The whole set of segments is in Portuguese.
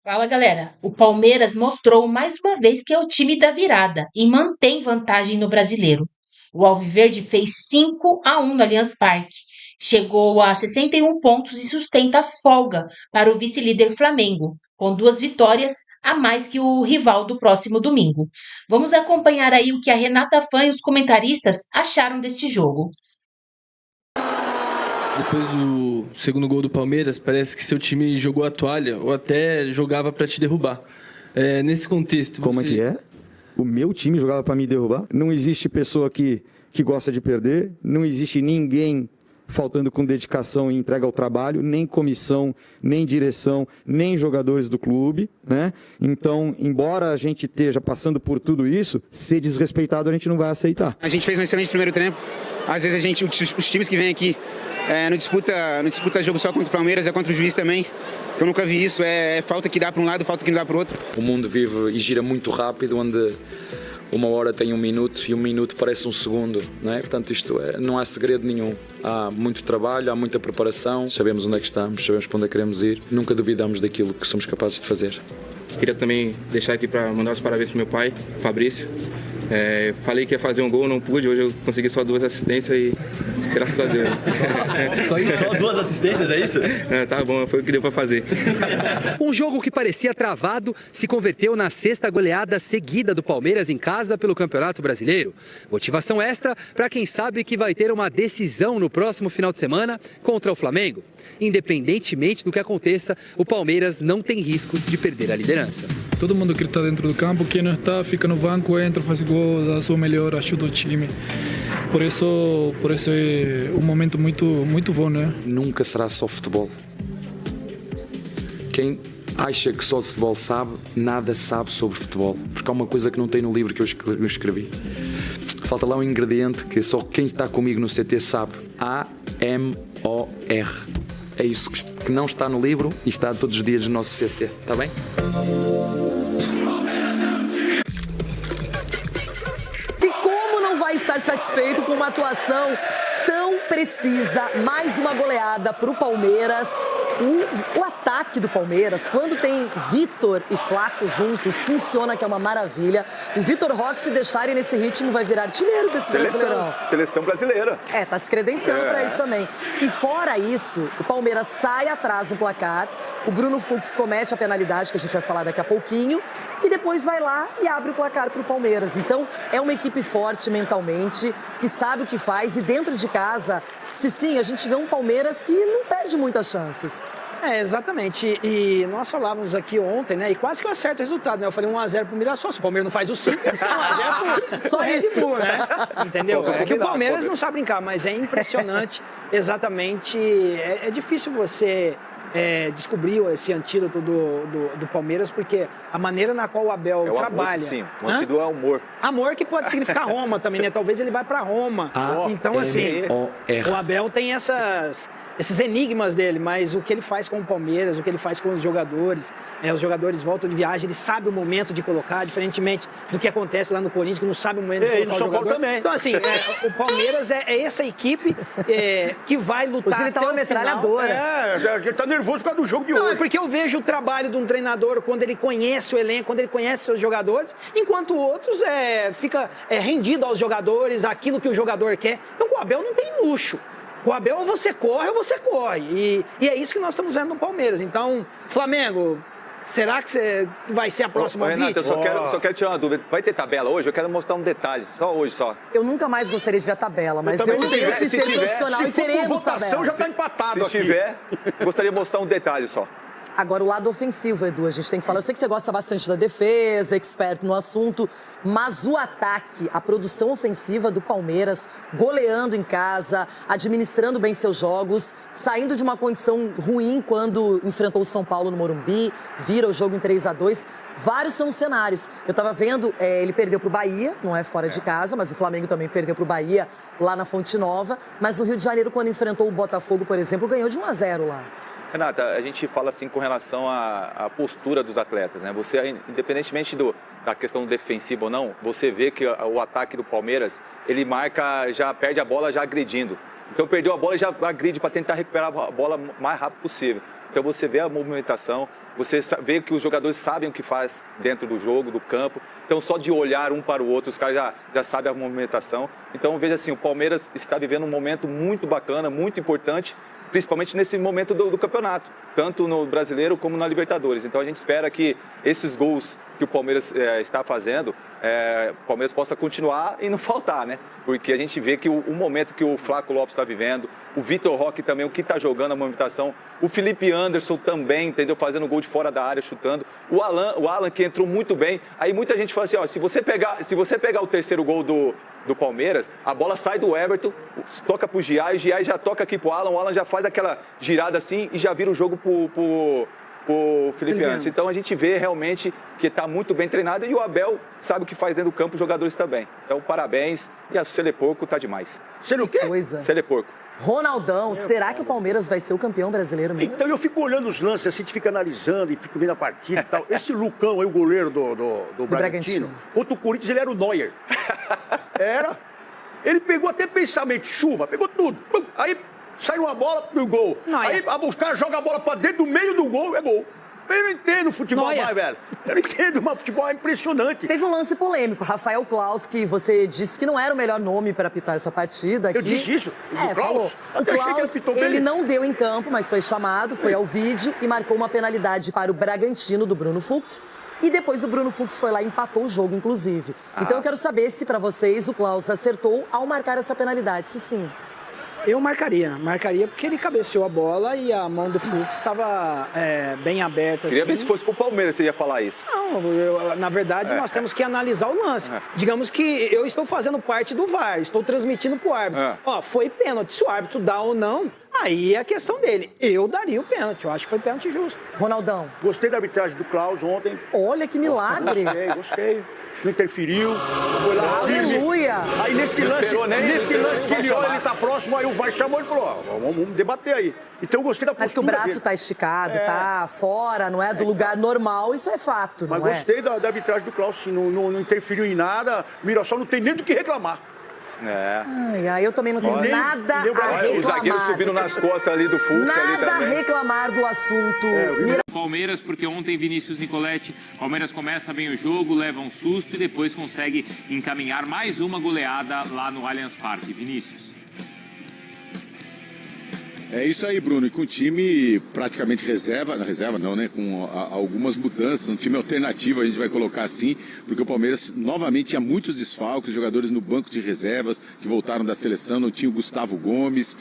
Fala, galera. O Palmeiras mostrou mais uma vez que é o time da virada e mantém vantagem no Brasileiro. O Alviverde fez 5-1 no Allianz Parque. Chegou a 61 pontos e sustenta a folga para o vice-líder Flamengo, com 2 vitórias a mais que o rival do próximo domingo. Vamos acompanhar aí o que a Renata Fã e os comentaristas acharam deste jogo. Depois do segundo gol do Palmeiras, parece que seu time jogou a toalha ou até jogava para te derrubar. Nesse contexto... Como é que é? O meu time jogava para me derrubar? Não existe pessoa que gosta de perder, não existe ninguém faltando com dedicação e entrega ao trabalho, nem comissão, nem direção, nem jogadores do clube, né? Então, embora a gente esteja passando por tudo isso, ser desrespeitado a gente não vai aceitar. A gente fez um excelente primeiro tempo. Às vezes os times que vêm aqui não disputa jogo só contra o Palmeiras, é contra o juiz também. Que eu nunca vi isso, é falta que dá para um lado, falta que não dá para o outro. O mundo vive e gira muito rápido, onde uma hora tem 1 minuto e 1 minuto parece 1 segundo, não é? Portanto, não há segredo nenhum. Há muito trabalho, há muita preparação, sabemos onde é que estamos, sabemos para onde é que queremos ir, nunca duvidamos daquilo que somos capazes de fazer. Queria também deixar aqui para mandar os parabéns para meu pai, Fabrício. Falei que ia fazer um gol, não pude, hoje eu consegui só 2 assistências e graças a Deus. Só 2 assistências, é isso? Tá bom, foi o que deu para fazer. Um jogo que parecia travado se converteu na 6ª goleada seguida do Palmeiras em casa pelo Campeonato Brasileiro. Motivação extra para quem sabe que vai ter uma decisão no próximo final de semana contra o Flamengo. Independentemente do que aconteça, o Palmeiras não tem riscos de perder a liderança. Todo mundo que está dentro do campo, quem não está, fica no banco, entra, faz gol, dá a sua melhor, ajuda o time. Por isso é um momento muito bom, né? Nunca será só futebol. Quem acha que só de futebol sabe, nada sabe sobre futebol. Porque há uma coisa que não tem no livro que eu escrevi. Falta lá um ingrediente que só quem está comigo no CT sabe. A-M-O-R. É isso que não está no livro e está todos os dias no nosso CT. Está bem? E como não vai estar satisfeito com uma atuação tão precisa, mais uma goleada para o Palmeiras. O ataque do Palmeiras, quando tem Vitor e Flaco juntos, funciona, que é uma maravilha. O Vitor Roque, se deixarem nesse ritmo, vai virar artilheiro desse Brasileirão. Seleção brasileira. Tá se credenciando para isso também. E fora isso, o Palmeiras sai atrás no placar, o Bruno Fux comete a penalidade, que a gente vai falar daqui a pouquinho, e depois vai lá e abre o placar para o Palmeiras. Então, é uma equipe forte mentalmente, que sabe o que faz, e dentro de casa, sim, a gente vê um Palmeiras que não perde muitas chances. Exatamente. E nós falávamos aqui ontem, né? E quase que eu acerto o resultado, né? Eu falei 1-0 pro Mirassol. Se o Palmeiras não faz o 5, vai ser 1-0 só Red Bull, né? Entendeu? É que o Palmeiras não sabe brincar, mas é impressionante. Exatamente. É difícil você descobrir esse antídoto do Palmeiras, porque a maneira na qual o Abel trabalha... Amor, sim. O antídoto é amor. Amor que pode significar Roma também, né? Talvez ele vai para Roma. Então, assim, o Abel tem esses enigmas dele, mas o que ele faz com o Palmeiras, o que ele faz com os jogadores voltam de viagem, ele sabe o momento de colocar, diferentemente do que acontece lá no Corinthians, que não sabe o momento de colocar o jogador. Também. Então, assim, o Palmeiras é essa equipe que vai lutar hoje ele tá até uma metralhadora. Ele tá nervoso por causa do jogo de hoje. Não, é porque eu vejo o trabalho de um treinador quando ele conhece o elenco, quando ele conhece seus jogadores, enquanto outros fica rendido aos jogadores, aquilo que o jogador quer. Então, o Abel não tem luxo. Com o Abel, ou você corre ou você corre. E é isso que nós estamos vendo no Palmeiras. Então, Flamengo, será que vai ser a próxima vítima? Renato, eu só quero tirar uma dúvida. Vai ter tabela hoje? Eu quero mostrar um detalhe. Só hoje, só. Eu nunca mais gostaria de ver a tabela, mas eu tenho que ser profissional e teremos tabela. Já está empatado aqui. Se tiver, gostaria de mostrar um detalhe só. Agora, o lado ofensivo, Edu, a gente tem que falar. Eu sei que você gosta bastante da defesa, expert no assunto, mas o ataque, a produção ofensiva do Palmeiras, goleando em casa, administrando bem seus jogos, saindo de uma condição ruim quando enfrentou o São Paulo no Morumbi, vira o jogo em 3-2. Vários são os cenários. Eu estava vendo, ele perdeu para o Bahia, não é fora de casa, mas o Flamengo também perdeu para o Bahia, lá na Fonte Nova. Mas o Rio de Janeiro, quando enfrentou o Botafogo, por exemplo, ganhou de 1-0 lá. Renata, a gente fala assim com relação à postura dos atletas, né? Você, independentemente da questão defensiva ou não, você vê que o ataque do Palmeiras, ele marca, já perde a bola já agredindo. Então perdeu a bola e já agride para tentar recuperar a bola o mais rápido possível. Então você vê a movimentação, você vê que os jogadores sabem o que faz dentro do jogo, do campo. Então só de olhar um para o outro, os caras já sabem a movimentação. Então veja assim, o Palmeiras está vivendo um momento muito bacana, muito importante, principalmente nesse momento do campeonato, tanto no Brasileiro como na Libertadores. Então a gente espera que esses gols que o Palmeiras está fazendo, o Palmeiras possa continuar e não faltar, né? Porque a gente vê que o momento que o Flaco Lopes está vivendo, o Vitor Roque também, o que está jogando a movimentação, o Felipe Anderson também, entendeu? Fazendo gol de fora da área, chutando, o Alan que entrou muito bem. Aí muita gente fala assim, ó, se você pegar o terceiro gol do Palmeiras, a bola sai do Everton, toca pro Giai, o Giai já toca aqui pro Alan, o Alan já faz aquela girada assim e já vira o jogo pro Felipe Anderson. Então a gente vê realmente que está muito bem treinado e o Abel sabe o que faz dentro do campo, os jogadores também. Então parabéns e a Celeporco tá demais. Sendo o quê? Celeporco. Ronaldão, será que o Palmeiras vai ser o campeão brasileiro mesmo? Então eu fico olhando os lances, assim, a gente fica analisando e fico vendo a partida e tal. Esse Lucão aí, o goleiro do Bragantino, contra o Corinthians, ele era o Neuer. Era. Ele pegou até pensamento, chuva, pegou tudo. Aí sai uma bola pro gol. Aí os caras jogam a bola pra dentro do meio do gol, é gol. Eu não entendo futebol mais, velho. Eu não entendo, mas futebol é impressionante. Teve um lance polêmico. Rafael Claus, que você disse que não era o melhor nome para apitar essa partida. Eu disse isso? O Claus? O Claus, ele não deu em campo, mas foi chamado, foi ao vídeo e marcou uma penalidade para o Bragantino do Bruno Fux. E depois o Bruno Fux foi lá e empatou o jogo, inclusive. Então eu quero saber se, para vocês, o Claus acertou ao marcar essa penalidade. Se sim. Eu marcaria porque ele cabeceou a bola e a mão do Fux estava bem aberta. Queria assim. ver se fosse pro Palmeiras você ia falar isso. Não, na verdade nós temos que analisar o lance. Digamos que eu estou fazendo parte do VAR, estou transmitindo pro árbitro. Ó, foi pênalti, se o árbitro dá ou não, aí é a questão dele. Eu daria o pênalti, eu acho que foi pênalti justo. Ronaldão. Gostei da arbitragem do Klaus ontem. Olha que milagre. Gostei. Não interferiu, foi lá firme. Aleluia! Aí nesse lance que ele olha, ele tá próximo, aí o VAR chamou ele e falou, ó, vamos debater aí. Então eu gostei da postura. Mas que o braço tá esticado, tá fora, não é do lugar normal, isso é fato, mas não é? Mas gostei da arbitragem do Klaus, sim, não interferiu em nada, Mirassol não tem nem do que reclamar. Eu também não tenho nada a reclamar. O zagueiro subindo nas costas ali do Fux ali também. Nada a reclamar do assunto. Palmeiras, porque ontem Vinícius Nicoletti, Palmeiras começa bem o jogo, leva um susto e depois consegue encaminhar mais uma goleada lá no Allianz Parque. Vinícius. É isso aí, Bruno, e com o time praticamente reserva não, né, com algumas mudanças, um time alternativo a gente vai colocar assim, porque o Palmeiras novamente tinha muitos desfalques, jogadores no banco de reservas que voltaram da seleção, não tinha o Gustavo Gomes,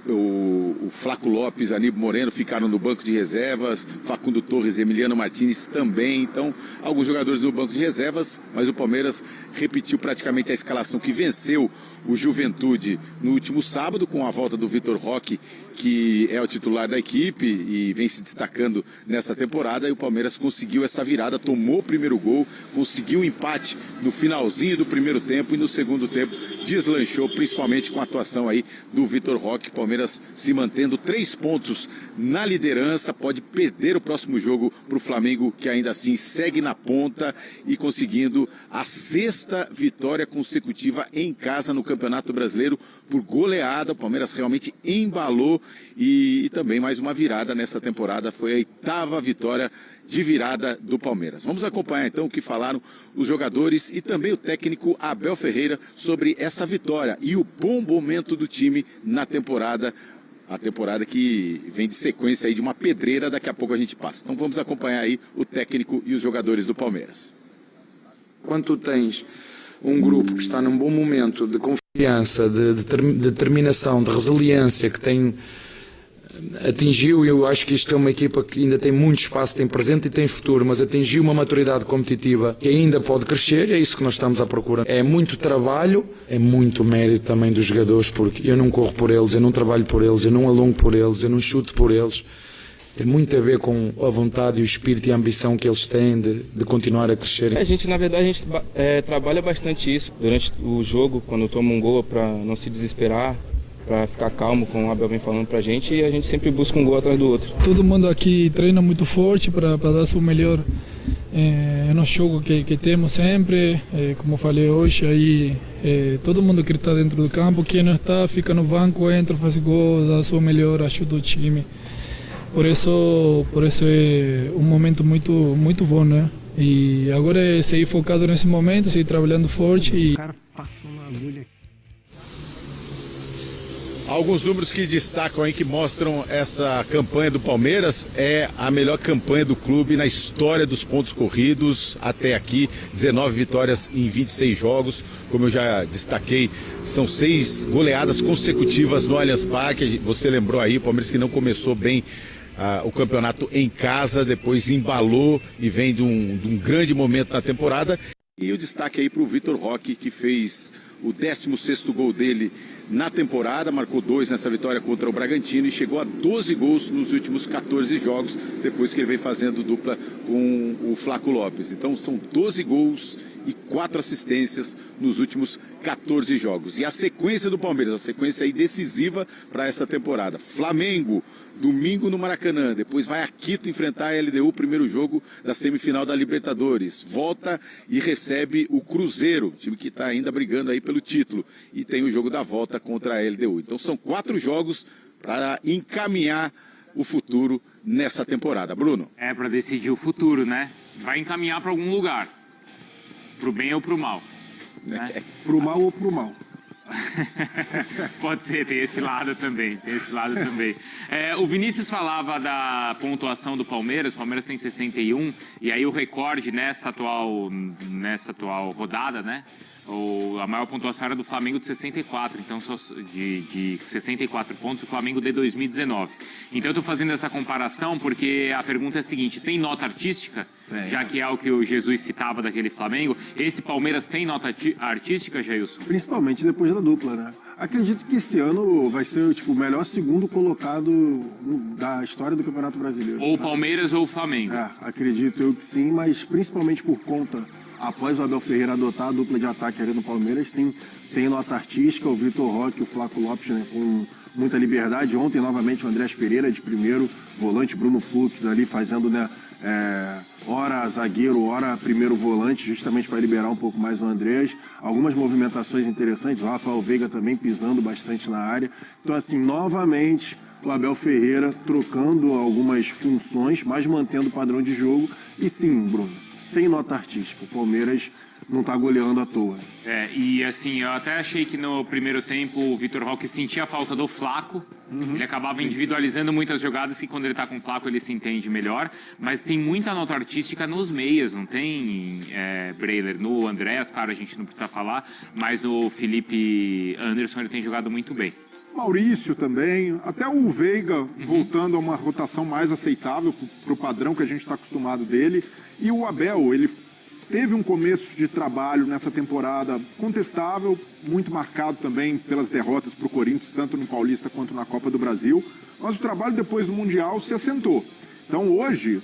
o Flaco Lopes, Aníbal Moreno ficaram no banco de reservas, Facundo Torres e Emiliano Martins também, então alguns jogadores no banco de reservas, mas o Palmeiras repetiu praticamente a escalação que venceu o Juventude no último sábado com a volta do Vitor Roque, que é o titular da equipe e vem se destacando nessa temporada, e o Palmeiras conseguiu essa virada, tomou o primeiro gol, conseguiu um empate no finalzinho do primeiro tempo e no segundo tempo deslanchou, principalmente com a atuação aí do Vitor Roque. Palmeiras se mantendo 3 pontos na liderança, pode perder o próximo jogo para o Flamengo, que ainda assim segue na ponta e conseguindo a 6ª vitória consecutiva em casa no Campeonato Brasileiro por goleada. O Palmeiras realmente embalou e também mais uma virada nessa temporada, foi a 8ª vitória de virada do Palmeiras. Vamos acompanhar então o que falaram os jogadores e também o técnico Abel Ferreira sobre essa vitória e o bom momento do time na temporada, a temporada que vem de sequência aí de uma pedreira, daqui a pouco a gente passa. Então vamos acompanhar aí o técnico e os jogadores do Palmeiras. Quando tu tens um grupo que está num bom momento de confiança, de determinação, de resiliência, que atingiu, eu acho que isto é uma equipa que ainda tem muito espaço, tem presente e tem futuro, mas atingiu uma maturidade competitiva que ainda pode crescer, é isso que nós estamos à procura. É muito trabalho, é muito mérito também dos jogadores, porque eu não corro por eles, eu não trabalho por eles, eu não alongo por eles, eu não chuto por eles. Tem muito a ver com a vontade e o espírito e a ambição que eles têm de continuar a crescer. A gente, na verdade, trabalha bastante isso durante o jogo, quando toma um gol, para não se desesperar, para ficar calmo, como o Abel vem falando pra gente, e a gente sempre busca um gol atrás do outro. Todo mundo aqui treina muito forte para dar o melhor no jogo que temos sempre. Como falei hoje, aí todo mundo que está dentro do campo, quem não está, fica no banco, entra, faz gol, dá o melhor, ajuda o time. Por isso é um momento muito bom, né? E agora é seguir focado nesse momento, seguir trabalhando forte. O cara passou uma agulha. Alguns números que destacam aí, que mostram essa campanha do Palmeiras, é a melhor campanha do clube na história dos pontos corridos até aqui, 19 vitórias em 26 jogos, como eu já destaquei, são 6 goleadas consecutivas no Allianz Parque. Você lembrou aí, o Palmeiras que não começou bem o campeonato em casa, depois embalou e vem de um grande momento na temporada. E o destaque aí para o Vitor Roque, que fez o 16º gol dele na temporada, marcou 2 nessa vitória contra o Bragantino e chegou a 12 gols nos últimos 14 jogos, depois que ele vem fazendo dupla com o Flaco Lopes. Então são 12 gols e 4 assistências nos últimos 14 jogos. E a sequência do Palmeiras, a sequência aí decisiva para essa temporada. Flamengo, domingo no Maracanã, depois vai a Quito enfrentar a LDU, primeiro jogo da semifinal da Libertadores. Volta e recebe o Cruzeiro, time que está ainda brigando aí pelo título. E tem o jogo da volta contra a LDU. Então são 4 jogos para encaminhar o futuro nessa temporada. Bruno? É para decidir o futuro, né? Vai encaminhar para algum lugar. Pro bem ou pro mal. Né? Pro mal ou pro mal. Pode ser, tem esse lado também. O Vinícius falava da pontuação do Palmeiras. O Palmeiras tem 61 e aí o recorde nessa atual rodada, né? A maior pontuação era do Flamengo de 64, então só de 64 pontos, o Flamengo de 2019. Então eu estou fazendo essa comparação porque a pergunta é a seguinte: tem nota artística? Já que é o que o Jesus citava daquele Flamengo, esse Palmeiras tem nota artística, Jailson? Principalmente depois da dupla, né? Acredito que esse ano vai ser o melhor segundo colocado da história do Campeonato Brasileiro. Ou o Palmeiras ou o Flamengo. Acredito eu que sim, mas principalmente por conta, após o Abel Ferreira adotar a dupla de ataque ali no Palmeiras, sim, tem nota artística, o Vitor Roque e o Flaco Lopes, né, com muita liberdade. Ontem, novamente, o Andrés Pereira de primeiro volante, Bruno Fux ali fazendo, né, hora zagueiro, hora primeiro volante, justamente para liberar um pouco mais o Andrés. Algumas movimentações interessantes, o Rafael Veiga também pisando bastante na área. Então, assim, novamente, o Abel Ferreira trocando algumas funções, mas mantendo o padrão de jogo. E sim, Bruno, tem nota artística. O Palmeiras não tá goleando à toa. E assim, eu até achei que no primeiro tempo o Vitor Roque sentia a falta do Flaco. Ele acabava individualizando muitas jogadas que quando ele tá com o Flaco ele se entende melhor. Mas tem muita nota artística nos meias, não tem, Breiler? No Andrés, claro, a gente não precisa falar, mas no Felipe Anderson ele tem jogado muito bem. Maurício também, até o Veiga voltando a uma rotação mais aceitável para o padrão que a gente está acostumado dele. E o Abel, ele teve um começo de trabalho nessa temporada contestável, muito marcado também pelas derrotas para o Corinthians, tanto no Paulista quanto na Copa do Brasil. Mas o trabalho depois do Mundial se assentou. Então hoje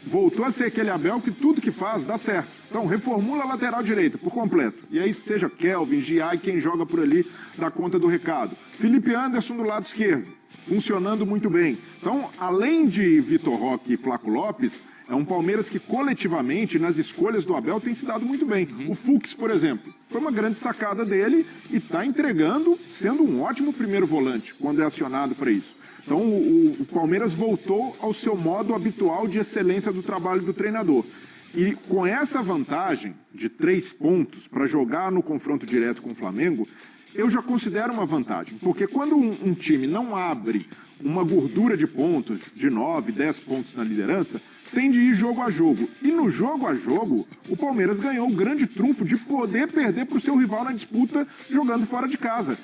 voltou a ser aquele Abel que tudo que faz dá certo. Então reformula a lateral direita por completo. E aí seja Kelvin, Giai, quem joga por ali dá conta do recado. Felipe Anderson do lado esquerdo, funcionando muito bem. Então, além de Vitor Roque e Flaco Lopes, é um Palmeiras que coletivamente, nas escolhas do Abel, tem se dado muito bem. O Fux, por exemplo, foi uma grande sacada dele e está entregando, sendo um ótimo primeiro volante, quando é acionado para isso. Então o Palmeiras voltou ao seu modo habitual de excelência do trabalho do treinador. E com essa vantagem de 3 pontos para jogar no confronto direto com o Flamengo, eu já considero uma vantagem. Porque quando um time não abre uma gordura de pontos, de 9, 10 pontos na liderança, tem de ir jogo a jogo. E no jogo a jogo, o Palmeiras ganhou o grande trunfo de poder perder para o seu rival na disputa jogando fora de casa.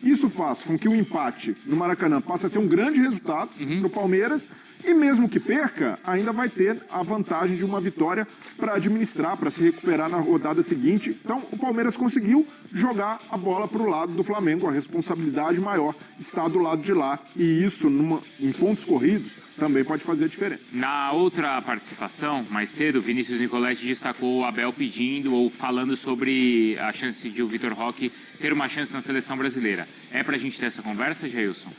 Isso faz com que o empate no Maracanã passe a ser um grande resultado para o Palmeiras e mesmo que perca, ainda vai ter a vantagem de uma vitória para administrar, para se recuperar na rodada seguinte. Então o Palmeiras conseguiu jogar a bola para o lado do Flamengo, a responsabilidade maior está do lado de lá e isso em pontos corridos também pode fazer a diferença. Na outra participação, mais cedo, Vinícius Nicoletti destacou o Abel pedindo ou falando sobre a chance de o Vitor Roque ter uma chance na seleção brasileira. É pra gente ter essa conversa, Jailson?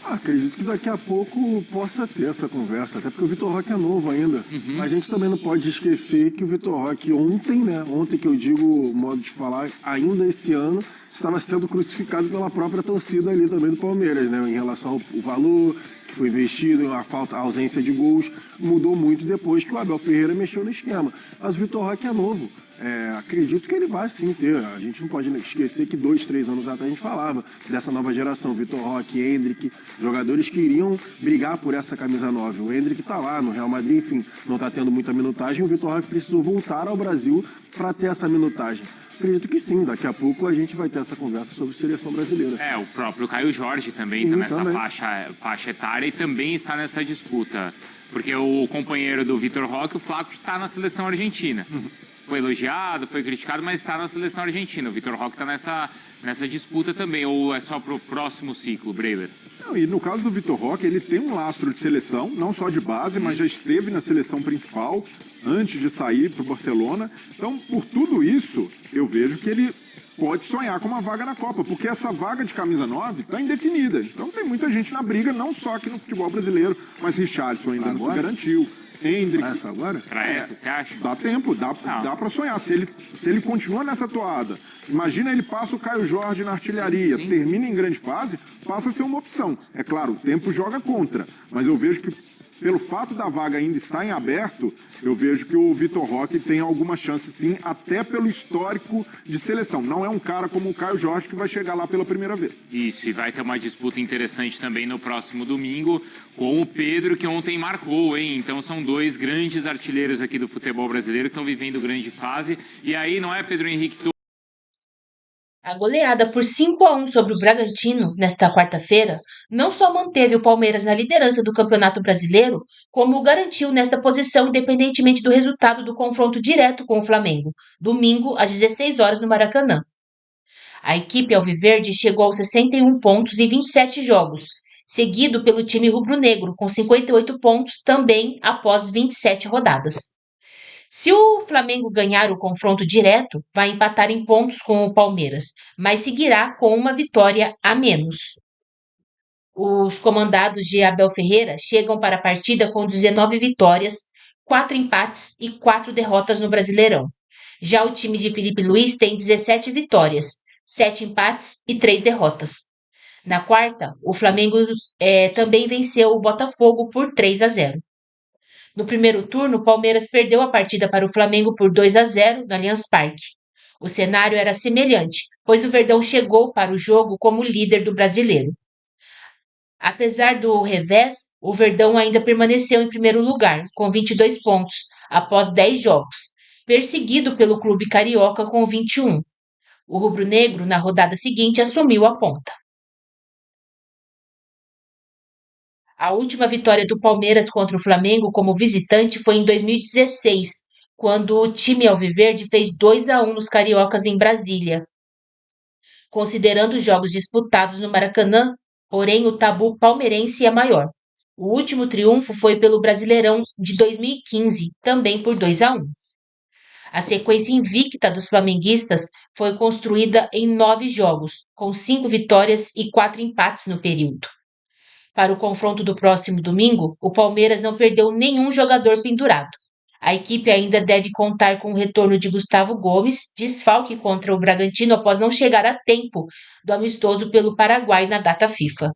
Acredito que daqui a pouco possa ter essa conversa, até porque o Vitor Roque é novo ainda. A gente também não pode esquecer que o Vitor Roque ontem que eu digo, modo de falar, ainda esse ano, estava sendo crucificado pela própria torcida ali também do Palmeiras, né? Em relação ao valor que foi investido, a ausência de gols, mudou muito depois que o Abel Ferreira mexeu no esquema. Mas o Vitor Roque é novo. Acredito que ele vai sim ter. A gente não pode esquecer que 2, 3 anos atrás a gente falava dessa nova geração. Vitor Roque, Endrick, jogadores que iriam brigar por essa camisa 9. O Endrick está lá no Real Madrid, enfim, não está tendo muita minutagem. O Vitor Roque precisou voltar ao Brasil para ter essa minutagem. Acredito que sim, daqui a pouco a gente vai ter essa conversa sobre seleção brasileira. Sim. O próprio Caio Jorge também está nessa faixa etária e também está nessa disputa. Porque o companheiro do Vitor Roque, o Flaco, está na seleção argentina. Foi elogiado, foi criticado, mas está na seleção argentina. O Vitor Roque está nessa disputa também, ou é só para o próximo ciclo, Brewer? Não, e no caso do Vitor Roque, ele tem um lastro de seleção, não só de base, mas já esteve na seleção principal antes de sair para o Barcelona. Então, por tudo isso, eu vejo que ele pode sonhar com uma vaga na Copa, porque essa vaga de camisa 9 está indefinida. Então tem muita gente na briga, não só aqui no futebol brasileiro, mas Richarlison ainda não se garantiu. Hendrick. Essa agora? Pra essa, você acha? Dá tempo, dá pra sonhar. Se ele continua nessa toada, imagina ele passa o Caio Jorge na artilharia, termina em grande fase, passa a ser uma opção. É claro, o tempo joga contra, mas eu vejo que pelo fato da vaga ainda estar em aberto, eu vejo que o Vitor Roque tem alguma chance sim, até pelo histórico de seleção. Não é um cara como o Caio Jorge que vai chegar lá pela primeira vez. Isso, e vai ter uma disputa interessante também no próximo domingo com o Pedro, que ontem marcou, hein? Então são dois grandes artilheiros aqui do futebol brasileiro que estão vivendo grande fase. E aí, não é, Pedro Henrique? A goleada por 5-1 sobre o Bragantino nesta quarta-feira não só manteve o Palmeiras na liderança do Campeonato Brasileiro, como o garantiu nesta posição independentemente do resultado do confronto direto com o Flamengo, domingo às 16 horas no Maracanã. A equipe alviverde chegou aos 61 pontos em 27 jogos, seguido pelo time rubro-negro com 58 pontos também após 27 rodadas. Se o Flamengo ganhar o confronto direto, vai empatar em pontos com o Palmeiras, mas seguirá com uma vitória a menos. Os comandados de Abel Ferreira chegam para a partida com 19 vitórias, 4 empates e 4 derrotas no Brasileirão. Já o time de Felipe Luiz tem 17 vitórias, 7 empates e 3 derrotas. Na quarta, o Flamengo também venceu o Botafogo por 3-0. No primeiro turno, o Palmeiras perdeu a partida para o Flamengo por 2-0 no Allianz Parque. O cenário era semelhante, pois o Verdão chegou para o jogo como líder do Brasileiro. Apesar do revés, o Verdão ainda permaneceu em primeiro lugar, com 22 pontos, após 10 jogos, perseguido pelo clube carioca com 21. O rubro-negro, na rodada seguinte, assumiu a ponta. A última vitória do Palmeiras contra o Flamengo como visitante foi em 2016, quando o time alviverde fez 2-1 nos cariocas em Brasília. Considerando os jogos disputados no Maracanã, porém o tabu palmeirense é maior. O último triunfo foi pelo Brasileirão de 2015, também por 2-1. A sequência invicta dos flamenguistas foi construída em 9 jogos, com 5 vitórias e 4 empates no período. Para o confronto do próximo domingo, o Palmeiras não perdeu nenhum jogador pendurado. A equipe ainda deve contar com o retorno de Gustavo Gomes, desfalque contra o Bragantino após não chegar a tempo do amistoso pelo Paraguai na data FIFA.